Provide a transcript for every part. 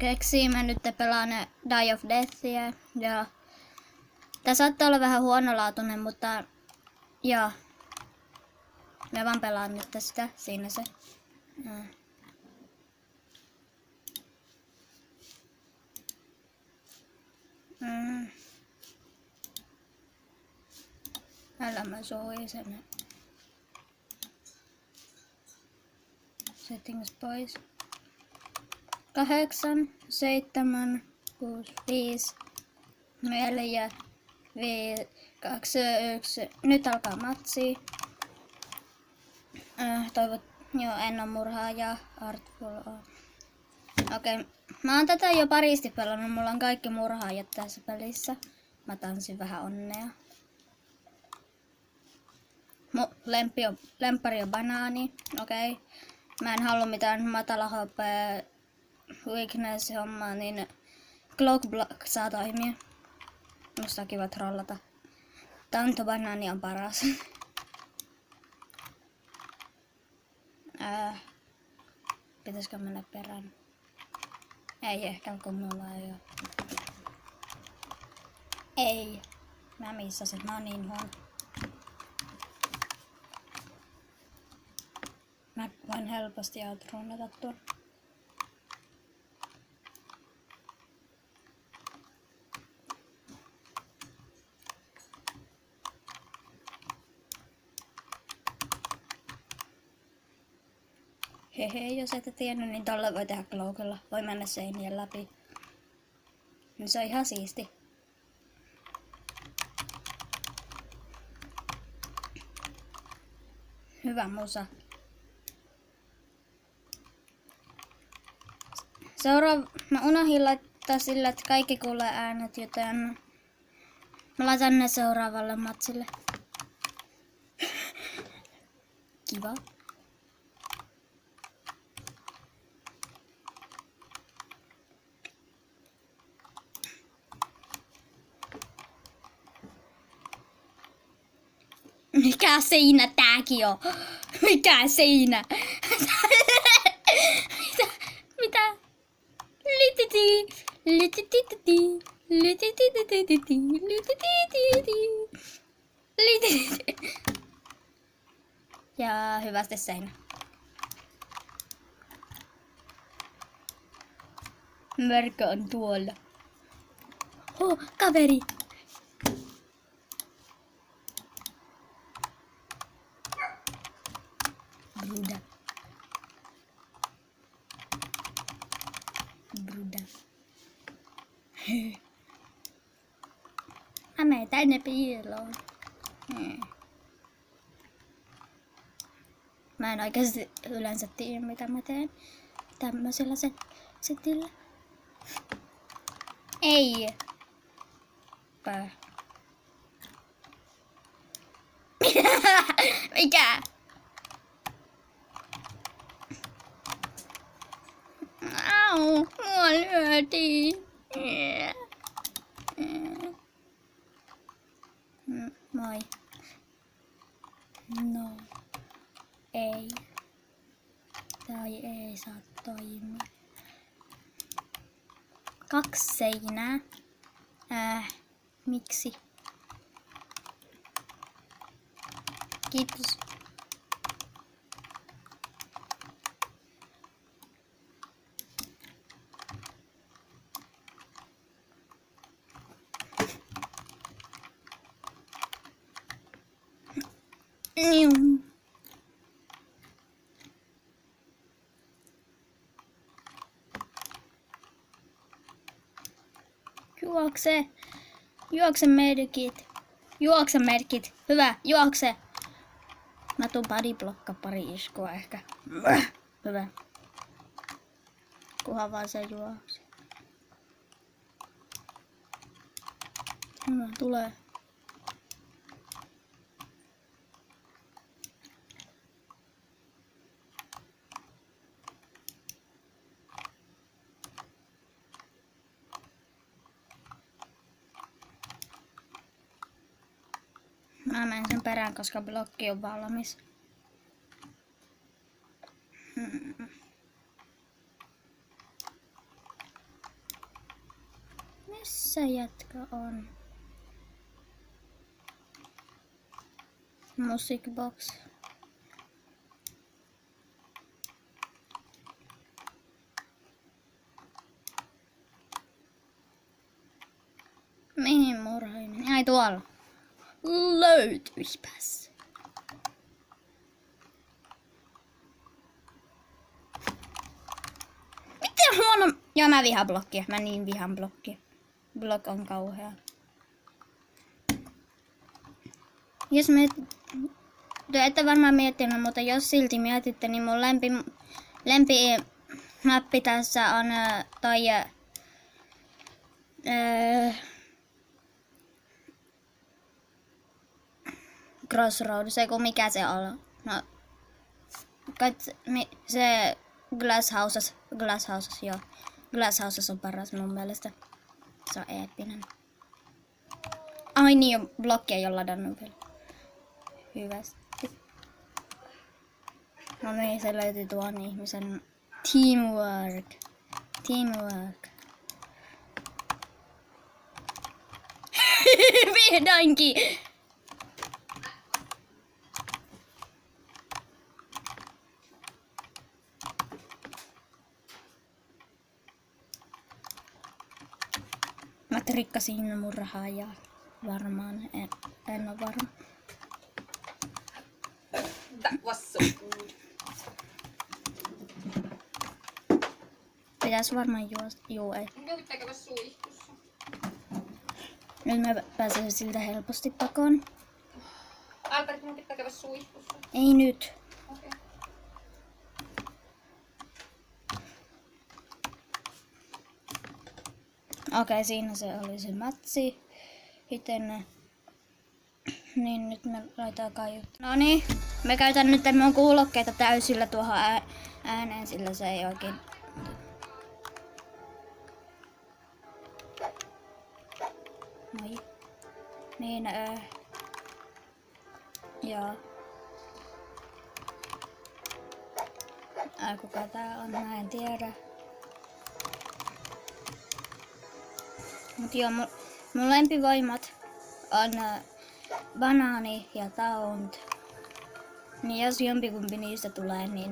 keksii. Mä nyt pelaan Die of Deathia. Ja tää saattaa olla vähän huonolaatuinen, mutta joo. Mä vaan pelaan nyt sitä. Siinä se. Älä mä soi sen. Settings pois. 8, 7, 6, 5, 4, 5, 2, 1. Nyt alkaa matsi. Joo, en oo murhaaja. Artful on. Okei. Mä oon tätä jo paristi pelannut. Mulla on kaikki murhaajat tässä pelissä. Mä tanssin vähän onnea. Lemppari on banaani. Okei. Mä en halua mitään matala HP weakness hommaa, niin Cloak Block saa toimia. Musta on kiva trollata. Tanto banaani on paras. Pitäisikö mennä perään? Ei ehkä, kun mulla ei oo. Ei. Mä missasin, mä oon niin huono. Mä voin helposti outrunnata tuon. Hehe, jos ette tiennyt, niin tolla voi tehdä Cloakilla. Voi mennä seinien läpi. Niin se on ihan siisti. Hyvä musa. Mä unohdin laittaa sillä, että kaikki kuulee äänet, joten mä laitan ne seuraavalle matsille. Kiva. Mikä seinä tääkin on? Mikä seinä? Mitä? Ja hyvästi seinä. Mörkö on tuolla. Kaveri! Bruda. Mä menen tänne piiloon. Mä en oikeasti yleensä tiedä mitä mä teen tämmöisellä setillä. Ei. Mikä? Au, mua lyötiin. Moi. No. Ei. Tai ei saa toimia. 2 seinää. Miksi? Kiitos. Juokse. Juokse medikit. Juokse merkit. Hyvä, juokse. Mä tuun bodyblokkaa pari iskua ehkä. Hyvä. Kunhan vaan se juokse. Hyvä, tulee. Mä menen sen perään, koska blokki on valmis. Missä jätkä on? Music box. Mihin murhainen? Ai tuolla. Löytyipäs. Miten huono? Joo, mä vihaan blokkia. Mä niin vihaan blokkia. Blok on kauhea. Jos me... Te ette varmaan miettinyt, mutta jos silti mietitte, niin mun lempimappi tässä on toi... Crossroad, se kun mikä se on. No, se Glass Houses, joo. Glass Houses on paras mun mielestä. Se on eeppinen. Ai niin, on blokkia ei ole ladannut vielä. Hyvästi. No niin, se löytyi tuon ihmisen. Teamwork. Vihdoinkin! Mä trikkasin mun rahaa ja varmaan en ole varma. That was so good. Pitäis varmaan juu ei. Minkä pitää käydä suihkussa? Nyt mä pääsen siltä helposti pakoon. Albert, minun pitää käydä suihkussa. Ei nyt. Okei. Okei, siinä se oli se matsi. Sitten niin nyt me laitetaan kaiut. No niin, me käytän nyt mun kuulokkeita täysillä tuohon ääneen, sillä se ei oikein... Moi. Niin, joo. Kuka tää on, mä en tiedä. Mut joo, mun lempivoimat on banaani ja taunt. Niin jos jompikumpi niistä tulee, niin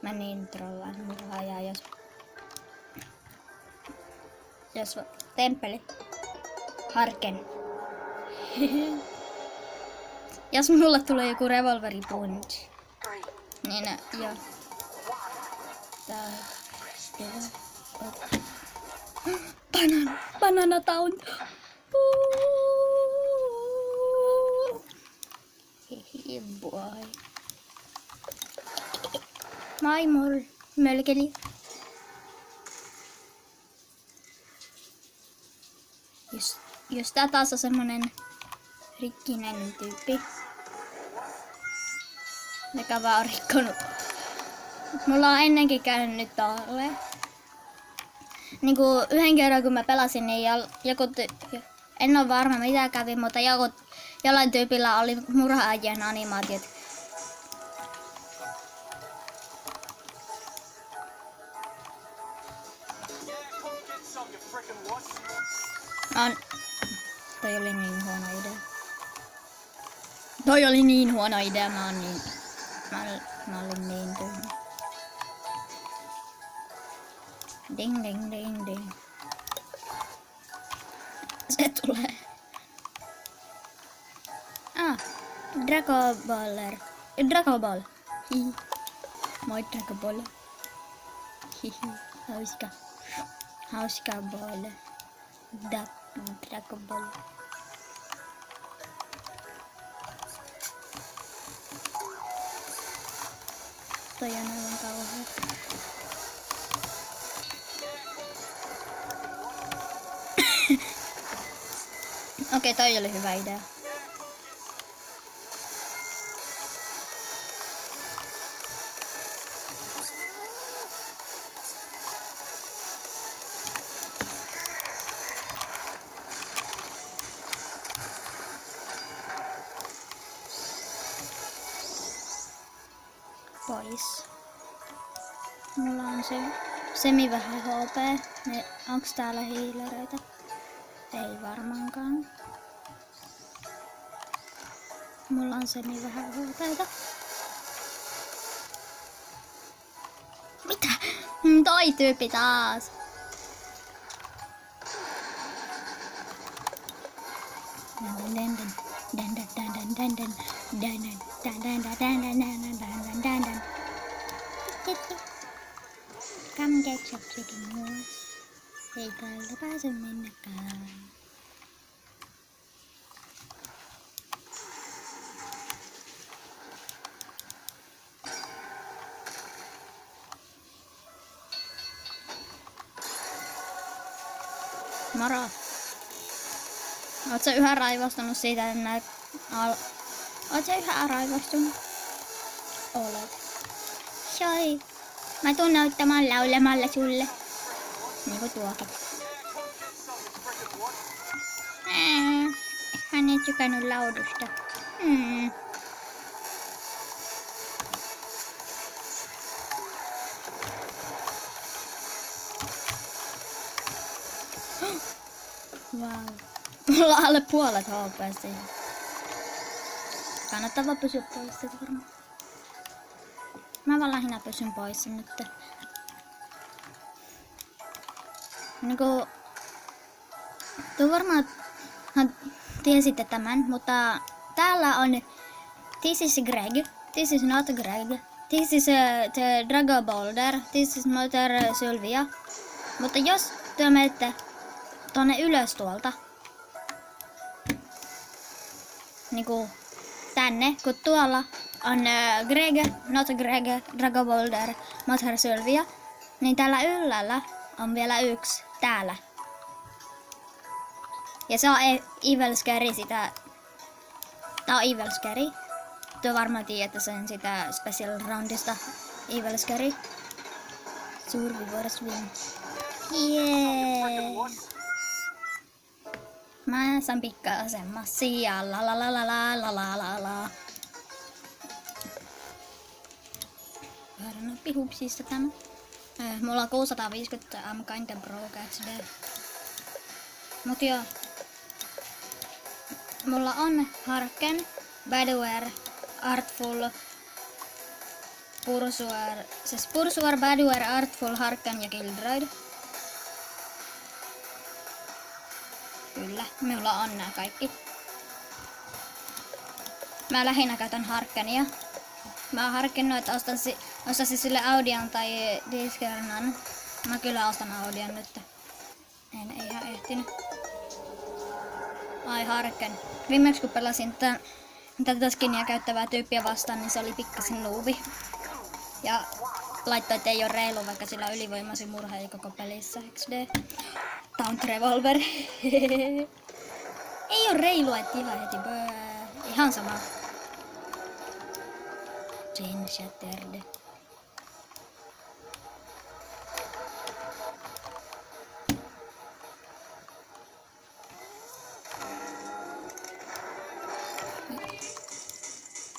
mä niin trollaan murhaajaa, jos temppeli. Harken. Jos mulle tulee joku revolveri punch, niin joo. Tää banana taunt. Hehe boy. Maimur mölkeli. Jos tää taas on semmonen rikkinen tyyppi, joka vaan on rikkonut. Mulla on ennenkin käynyt tolleen. Niinku yhden kerran kun mä pelasin, niin en oo varma mitä kävi, mutta jollain tyypillä oli murhaajien animaatiot. Toi oli niin huono idea. Mä olin niin tyhmä. Ding ding ding ding. Se tulee. Dragon Ball. Hihi. Moi Dragon Ball. Hihi. Hauska Ball. Dragon Ball. Toi on aivan kauhea. Okei, toi oli hyvä idea. Pois. Mulla on se semi vähän HP. Onks täällä hiilereitä? Ei varmaankaan. Mulla on semi vähän HP:tä. Mitä? Toi tyyppi taas. Come get your chicken noodles. Ei täältä pääse minnekään. Moro. Oot sä yhä raivostunut siitä, että näet Oot sä yhä raivostunut? Olet. Soi. Mä tuun näyttämään laulemalla sulle. Niinku tuokin. Hän ei tykännyt laudusta. Wow. Mulla on alle puolet HP siinä. Kannattaa vaan pysyä pois siitä varmaan. Mä vaan lähinnä pysyn pois nyt. Niinku... Tuo varmaan tiesitte tämän, mutta täällä on... This is Greg. This is not Greg. This is the Dragon Boulder. This is Mother Sylvia. Mutta jos te menette tonne ylös tuolta, niinku tänne, kun tuolla on Greg, not Greg, Dragon Boulder, Mother Sylvia, niin täällä yllällä on vielä yksi täällä. Ja se on Evil Scary sitä. Tää on Evil Scary. Tuo varmaan tiedätte sen sitä Special Roundista. Evil Scary. Survivors win. Yeah. Mä saan pikkasen massia. La la la la la la la la la. Vähän nappi hupsista tämä. Mulla on 650, I'm kinda broke HD. Mut joo. Mulla on Harken, Badware, Artful, Pursuar, Badware, Artful, Harken ja Kildroid. Kyllä, minulla on nää kaikki. Mä lähinnä käytän Harkenia. Mä oon harkinnut, että ostaisin sille Audion tai Discernan. Mä kyllä ostan Audion nyt. En ihan ehtinyt. Ai Harken. Viimeksi kun pelasin tätä skinia käyttävää tyyppiä vastaan, niin se oli pikkasen nuubi. Ja laittoi, että ei oo reilu, vaikka sillä ylivoimasi murhaaja koko pelissä. XD. Taunt Revolver. Ei oo reilua, et ihan heti. Ihan sama. Chain Shattered.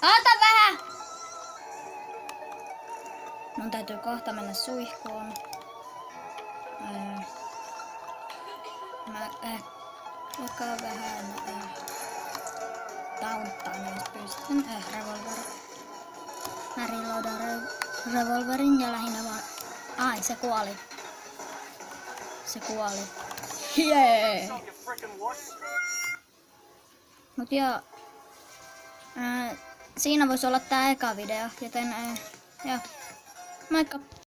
Ota vähän! Mun täytyy kohta mennä suihkuun. Alkaa vähän taunttaan, jos pystyn. Revolver. Mä reloadaan revolverin ja lähinnä vaan... Ai, se kuoli. Se kuoli. Jee! Mut joo. Siinä voisi olla tää eka video, joten joo. Moikka!